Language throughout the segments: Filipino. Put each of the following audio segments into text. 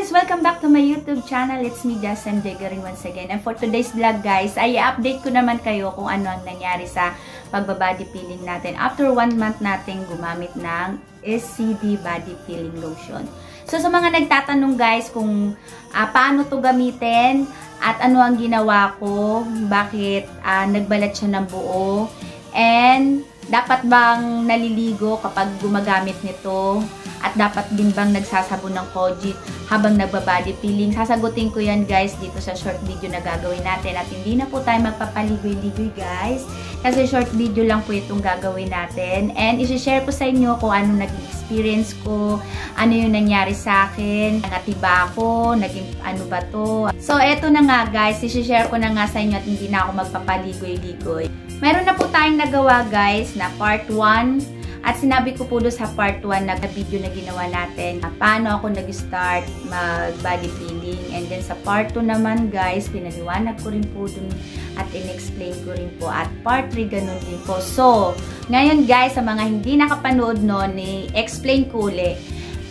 guys! Welcome back to my YouTube channel. It's me, Justin Degaring once again. And for today's vlog guys, ay update ko naman kayo kung ano ang nangyari sa pagbabody peeling natin after 1 month nating gumamit ng SCD Body Peeling Lotion. So sa mga nagtatanong guys kung paano to gamitin at ano ang ginawa ko, bakit nagbalat siya ng buo, and dapat bang naliligo kapag gumagamit nito? At dapat din bang nagsasabon ng Kojic habang nagbabody peeling? Sasagutin ko yan guys dito sa short video na gagawin natin. At hindi na po tayo magpapaligoy-ligoy guys. Kasi short video lang po itong gagawin natin. And isi-share ko sa inyo kung ano naging experience ko, ano yung nangyari sa akin, nangatiba ako, naging ano ba to. So eto na nga guys, isi-share ko na nga sa inyo at hindi na ako magpapaligoy-ligoy. Meron na po tayong nagawa guys na part 1. At sinabi ko po doon sa part 1 na video na ginawa natin paano ako nag-start mag-body peeling. And then sa part 2 naman guys, pinaliwanag ko rin po doon at in-explain ko rin po. At part 3 ganun din po. So, ngayon guys, sa mga hindi nakapanood noon, i-explain ko ulit.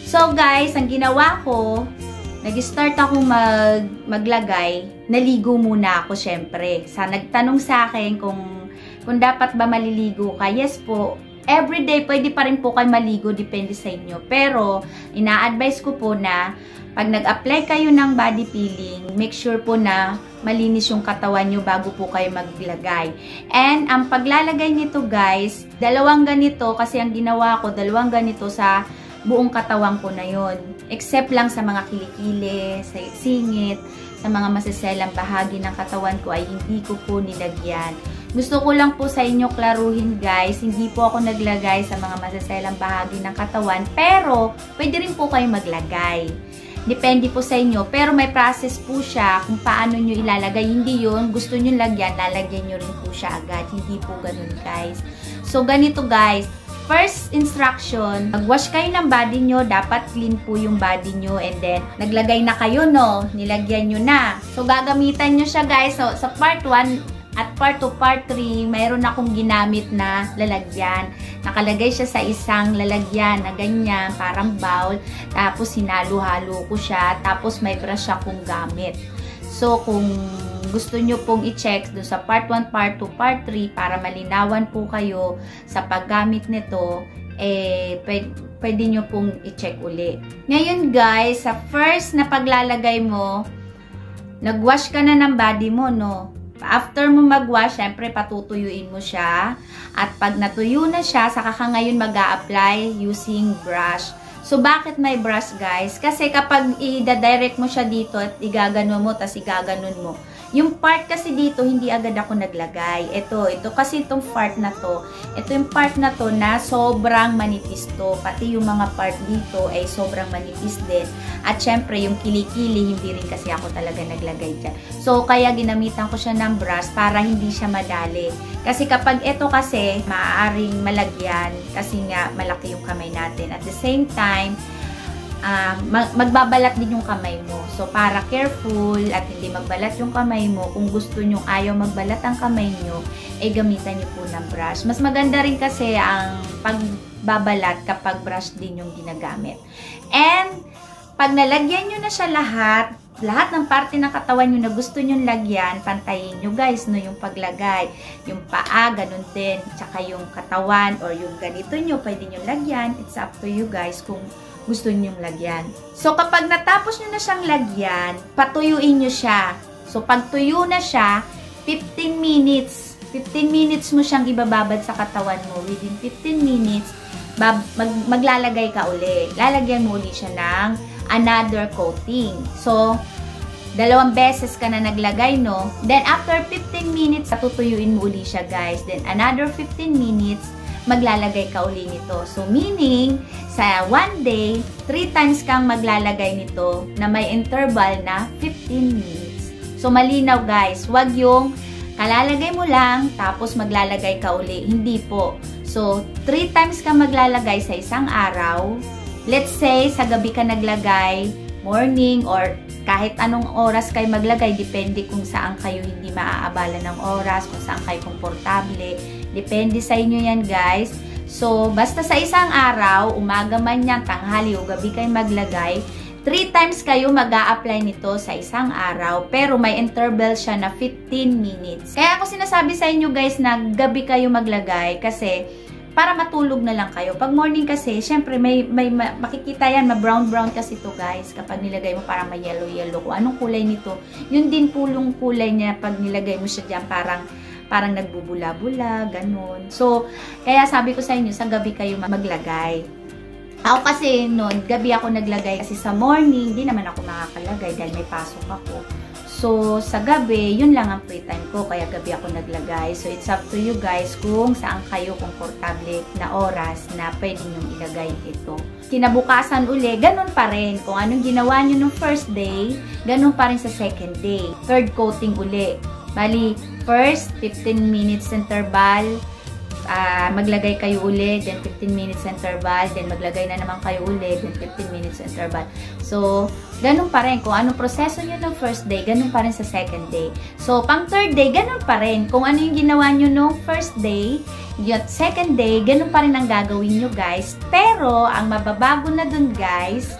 So guys, ang ginawa ko, nag-start ako maglagay, naligo muna ako syempre. Sa nagtanong sa akin kung dapat ba maliligo ka, yes po. Everyday, pwede pa rin po kayo maligo, depende sa inyo. Pero, ina-advise ko po na pag nag-apply kayo ng body peeling, make sure po na malinis yung katawan nyo bago po kayo maglagay. And, ang paglalagay nito guys, 2 ganito, kasi ang ginawa ko, 2 ganito sa buong katawan ko na yon. Except lang sa mga kilikili, sa singit, sa mga masiselang bahagi ng katawan ko ay hindi ko po nilagyan. Gusto ko lang po sa inyo klaruhin guys, hindi po ako naglagay sa mga masaselang bahagi ng katawan, pero pwede rin po kayo maglagay. Depende po sa inyo, pero may process po siya kung paano nyo ilalagay. Hindi yun, gusto nyo lagyan, lalagyan nyo rin po siya agad. Hindi po ganun guys. So ganito guys, first instruction, mag-wash kayo ng body nyo, dapat clean po yung body nyo, and then naglagay na kayo no, nilagyan nyo na. So gagamitan nyo siya guys, so sa part 1, at part 2, part 3, mayroon akong ginamit na lalagyan. Nakalagay siya sa isang lalagyan na ganyan, parang bowl. Tapos hinalo-halo ko siya. Tapos may brush akong gamit. So kung gusto nyo pong i-check doon sa part 1, part 2, part 3 para malinawan po kayo sa paggamit nito, pwede nyo pong i-check uli. Ngayon guys, sa first na paglalagay mo, nag-wash ka na ng body mo, no? After mo mag-wash, syempre patutuyuin mo siya. At pag natuyo na siya, saka ka ngayon mag-a-apply using brush. So, bakit may brush guys? Kasi kapag i-direct mo siya dito at igaganon mo, tas igaganon mo, yung part kasi dito, hindi agad ako naglagay. Ito kasi itong part na to. Ito yung part na to na sobrang manipis to. Pati yung mga part dito ay sobrang manipis din. At syempre, yung kilikili, hindi rin kasi ako talaga naglagay dyan. So, kaya ginamitan ko siya ng brush para hindi siya madali. Kasi kapag ito kasi, maaaring malagyan kasi nga malaki yung kamay natin. At the same time, magbabalat din yung kamay mo. So, para careful at hindi magbalat yung kamay mo, kung gusto nyo ayaw magbalat ang kamay nyo, gamitan nyo po ng brush. Mas maganda rin kasi ang pagbabalat kapag brush din yung ginagamit. And, pag nalagyan nyo na siya lahat ng parte ng katawan nyo na gusto nyo lagyan, pantayin nyo guys, no, yung paglagay. Yung paa, ganun din. Tsaka yung katawan or yung ganito nyo, pwede nyo lagyan. It's up to you guys kung gusto nyo lagyan. So, kapag natapos nyo na siyang lagyan, patuyuin nyo siya. So, pag tuyo na siya, 15 minutes. 15 minutes mo siyang ibababad sa katawan mo. Within 15 minutes, maglalagay ka uli. Lalagyan mo uli siya ng another coating. So, 2 beses ka na naglagay, no? Then, after 15 minutes, tutuyuin mo uli siya, guys. Then, another 15 minutes, maglalagay ka uli nito. So, meaning, sa 1 day, 3 times kang maglalagay nito na may interval na 15 minutes. So, malinaw, guys. Huwag yung kalalagay mo lang, tapos maglalagay ka uli. Hindi po. So, 3 times kang maglalagay sa isang araw. Let's say, sa gabi ka naglagay, morning, or kahit anong oras kayo maglagay, depende kung saan kayo hindi maaabala ng oras, kung saan kayo komportable. Depende sa inyo yan, guys. So, basta sa isang araw, umaga man yan, tanghali o gabi kayo maglagay, 3 times kayo mag-a-apply nito sa isang araw, pero may interval siya na 15 minutes. Kaya ako sinasabi sa inyo guys na gabi kayo maglagay kasi para matulog na lang kayo. Pag morning kasi, syempre may makikita yan, ma-brown-brown kasi to guys. Kapag nilagay mo parang may yellow-yellow. Kung anong kulay nito, yun din pulong kulay niya pag nilagay mo siya dyan, parang nagbubula-bula, ganun. So, kaya sabi ko sa inyo, sa gabi kayo maglagay. Ako kasi noon, gabi ako naglagay kasi sa morning, di naman ako makakalagay dahil may pasok ako. So, sa gabi, yun lang ang free time ko, kaya gabi ako naglagay. So, it's up to you guys kung saan kayo komportable na oras na pwede nyo ilagay ito. Kinabukasan uli, ganun pa rin. Kung anong ginawa nyo nung first day, ganun pa rin sa second day. Third coating uli. Bali, first, 15 minutes interval, maglagay kayo uli, then 15 minutes interval, then maglagay na naman kayo uli, then 15 minutes interval. So, ganun pa rin. Kung anong proseso nyo ng first day, ganun pa rin sa second day. So, pang third day, ganun pa rin. Kung ano yung ginawa nyo nung first day, yung second day, ganun pa rin ang gagawin nyo guys. Pero, ang mababago na dun guys,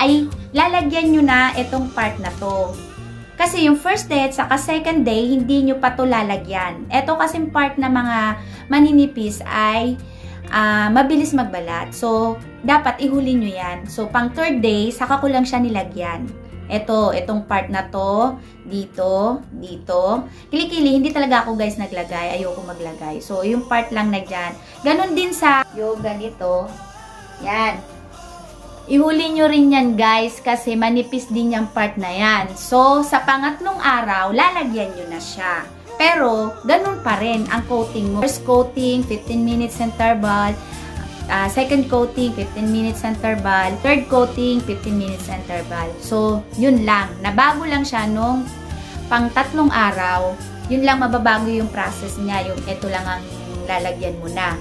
ay lalagyan nyo na itong part na to. Kasi yung first day at saka second day, hindi nyo pa to lalagyan. Ito kasing part na mga maninipis ay mabilis magbalat. So, dapat ihuli nyo yan. So, pang third day, saka ko lang siya nilagyan. Itong part na to, dito, dito. Kilikili, hindi talaga ako guys naglagay. Ayoko maglagay. So, yung part lang na dyan. Ganon din sa yung ganito. Yan. Ihuli nyo rin yan guys kasi manipis din yung part na yan. So, sa pangatlong araw, lalagyan nyo na siya. Pero, ganun pa rin ang coating mo. First coating, 15 minutes interval. Second coating, 15 minutes interval. Third coating, 15 minutes interval. So, yun lang. Nabago lang siya nung pang tatlong araw. Yun lang mababago yung process niya. Yung ito lang ang lalagyan mo na.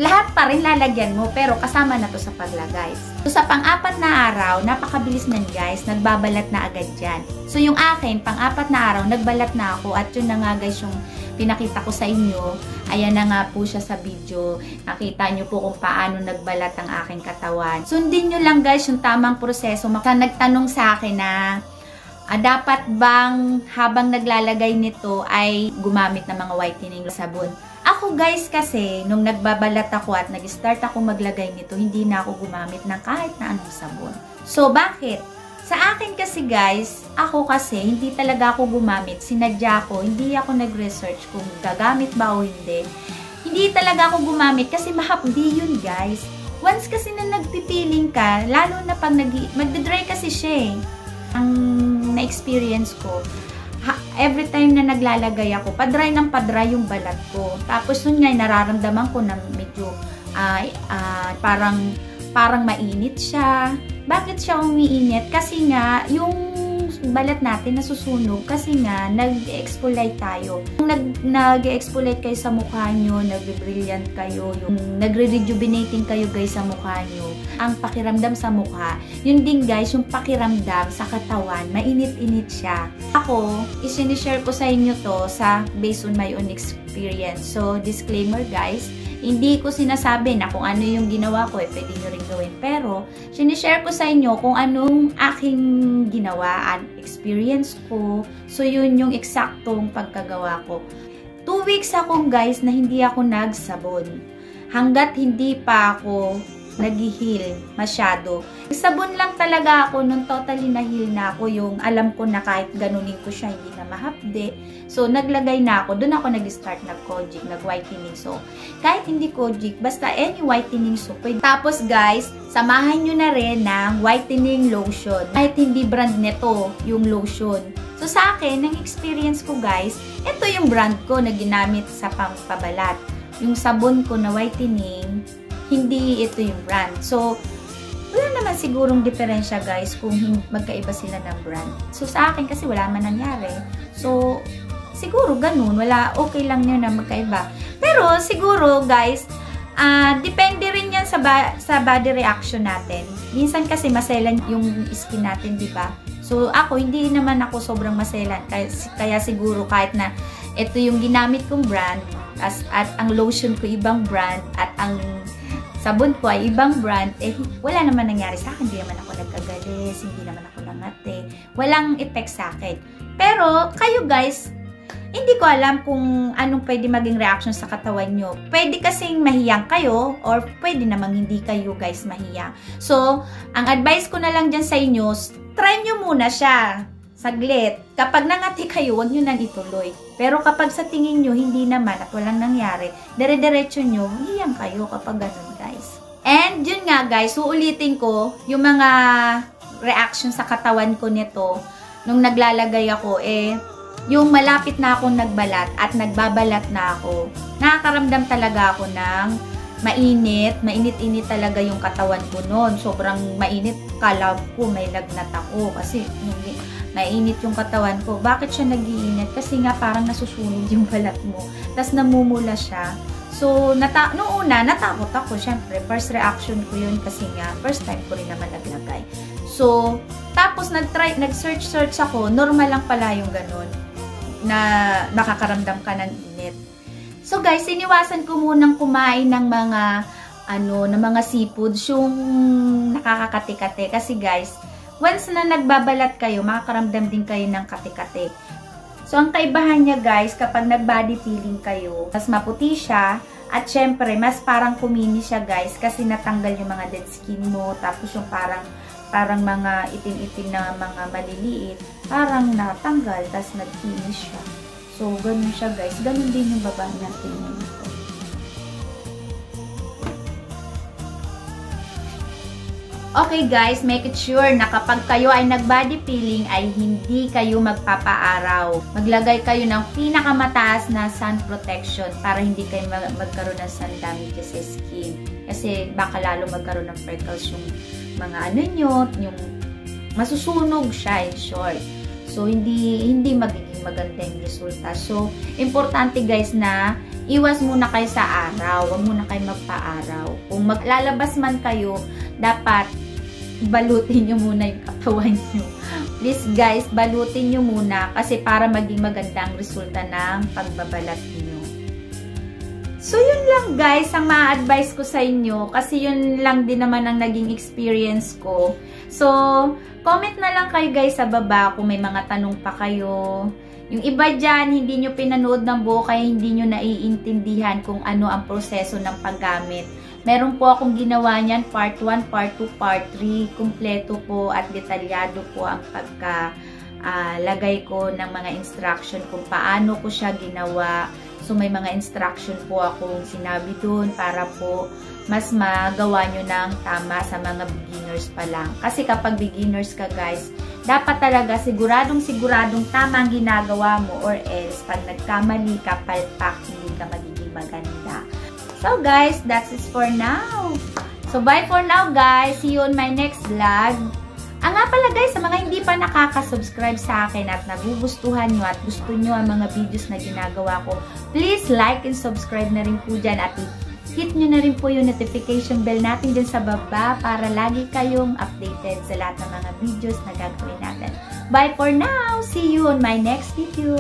Lahat pa rin lalagyan mo, pero kasama na to sa paglagay. So, sa pang-apat na araw, napakabilis na guys, nagbabalat na agad dyan. So, yung akin, pang-apat na araw, nagbalat na ako at yun na nga guys yung pinakita ko sa inyo. Ayan na nga po siya sa video. Nakita nyo po kung paano nagbalat ang aking katawan. Sundin nyo lang guys yung tamang proseso. Nagtanong sa akin na dapat bang habang naglalagay nito ay gumamit ng mga whitening sabon. Ako guys kasi, nung nagbabalat ako at nag-start ako maglagay nito, hindi na ako gumamit ng kahit na anong sabon. So, bakit? Sa akin kasi guys, ako kasi, hindi talaga ako gumamit. Sinadya ko, hindi ako nag-research kung gagamit ba o hindi. Hindi talaga ako gumamit kasi mahapdi yun guys. Once kasi na nagpipiling ka, lalo na pag magdadry kasi siya eh. Ang na-experience ko, every time na naglalagay ako, padry ng padry yung balat ko. Tapos nun nga, nararamdaman ko na medyo parang mainit siya. Bakit siya umiinit? Kasi nga, yung balat natin nasusunog kasi nga, nag-exfoliate tayo. Kung nag-exfoliate kayo sa mukha nyo, nag-brilliant kayo, yung nagre-rejuvenating kayo guys sa mukha nyo, ang pakiramdam sa mukha, yun din guys, yung pakiramdam sa katawan, mainit-init siya. Ako, isinishare ko sa inyo to based on my own experience. So, disclaimer guys, hindi ko sinasabi na kung ano yung ginawa ko, pwede nyo rin gawin. Pero, sinishare ko sa inyo kung anong aking ginawa at experience ko. So, yun yung eksaktong pagkagawa ko. 2 weeks ako guys na hindi ako nagsabon. Hanggat hindi pa ako nag-heal masyado. Sabon lang talaga ako nung totally na-heal na ako, yung alam ko na kahit ganunin ko siya hindi na mahapde. So naglagay na ako, doon ako nag-start nag-kojic, nag-whitening soap. Kahit hindi kojic, basta any whitening soap. Tapos guys, samahan nyo na rin ng whitening lotion. Kahit hindi brand nito yung lotion. So sa akin, ang experience ko guys, ito yung brand ko na ginamit sa pampabalat. Yung sabon ko na whitening, hindi ito yung brand. So, wala naman sigurong diferensya guys kung magkaiba sila ng brand. So, sa akin kasi wala man nangyari. So, siguro ganun. Okay lang yun na magkaiba. Pero, siguro guys, depende rin yan sa body reaction natin. Minsan kasi maselan yung skin natin, di ba? So, ako, hindi naman ako sobrang maselan. Kaya siguro kahit na ito yung ginamit kong brand, at ang lotion ko ibang brand, at ang sabon ko ay ibang brand, eh wala naman nangyari sa akin. Hindi naman ako nagkagalis, hindi naman ako nangate. Walang effect sa akin. Pero kayo guys, hindi ko alam kung anong pwede maging reaction sa katawan nyo. Pwede kasing mahiyang kayo or pwede namang hindi kayo guys mahiyang. So, ang advice ko na lang dyan sa inyo, try nyo muna siya. Saglit. Kapag nangati kayo, huwag nyo nang ituloy. Pero kapag sa tingin nyo, hindi naman at walang nangyari, dire-diretso nyo, hiyang kayo kapag ganun guys. And yun nga guys, uulitin ko, yung mga reaction sa katawan ko nito, nung naglalagay ako, yung malapit na akong nagbalat at nagbabalat na ako, nakakaramdam talaga ako ng mainit-init talaga yung katawan ko noon. Sobrang mainit, kala ko may lagnat ako kasi mainit yung katawan ko. Bakit siya nag-iinit? Kasi nga parang nasusunog yung balat mo. Tapos namumula siya. So, noong una, natakot ako. Siyempre, first reaction ko yun kasi nga, first time ko rin naman naglagay. So, tapos nag-search ako, normal lang pala yung ganun, na nakakaramdam ka ng init. So guys, iniwasan ko munang kumain ng mga seafoods, yung nakakakati-kati. Kasi guys, once na nagbabalat kayo, makakaramdam din kayo ng kati-kati. So ang kaibahan niya guys, kapag nag-body peeling kayo, mas maputi siya. At syempre, mas parang kumini siya guys, kasi natanggal yung mga dead skin mo. Tapos yung parang mga itim-itim na mga maliliit, parang natanggal, tas nag-finish siya. So, ganun siya guys. Ganun din yung baba natin nito. Okay guys, make it sure na kapag kayo ay nag-body peeling ay hindi kayo magpapaaraw. Maglagay kayo ng pinakamataas na sun protection para hindi kayo magkaroon ng sun damages sa skin. Kasi baka lalo magkaroon ng freckles yung mga yung masusunog siya in short. So, hindi magiging maganda yung resulta. So, importante guys na iwas muna kayo sa araw. Huwag muna kayo magpa-araw. Kung maglalabas man kayo, dapat balutin nyo muna yung katawan nyo. Please guys, balutin nyo muna kasi para maging magandang resulta ng pagbabalat nyo. So, yun lang guys ang ma-advise ko sa inyo kasi yun lang din naman ang naging experience ko. So, comment na lang kayo guys sa baba kung may mga tanong pa kayo. Yung iba dyan, hindi nyo pinanood ng buo kaya hindi nyo naiintindihan kung ano ang proseso ng paggamit. Meron po akong ginawa niyan, part 1, part 2, part 3. Kumpleto po at detalyado po ang pagkalagay ko ng mga instruction kung paano ko siya ginawa. So, may mga instruction po akong sinabi dun para po mas magawa nyo ng tama sa mga beginners pa lang. Kasi kapag beginners ka guys, dapat talaga siguradong tama ang ginagawa mo or else pag nagkamali ka, palpak, hindi ka magiging maganda. So guys, that's it for now. So bye for now guys. See you on my next vlog. Nga pala guys, sa mga hindi pa nakaka-subscribe sa akin at nagugustuhan nyo at gusto nyo ang mga videos na ginagawa ko, please like and subscribe na rin po dyan at hit nyo na rin po yung notification bell natin dyan sa baba para lagi kayong updated sa lahat ng mga videos na gagawin natin. Bye for now! See you on my next video!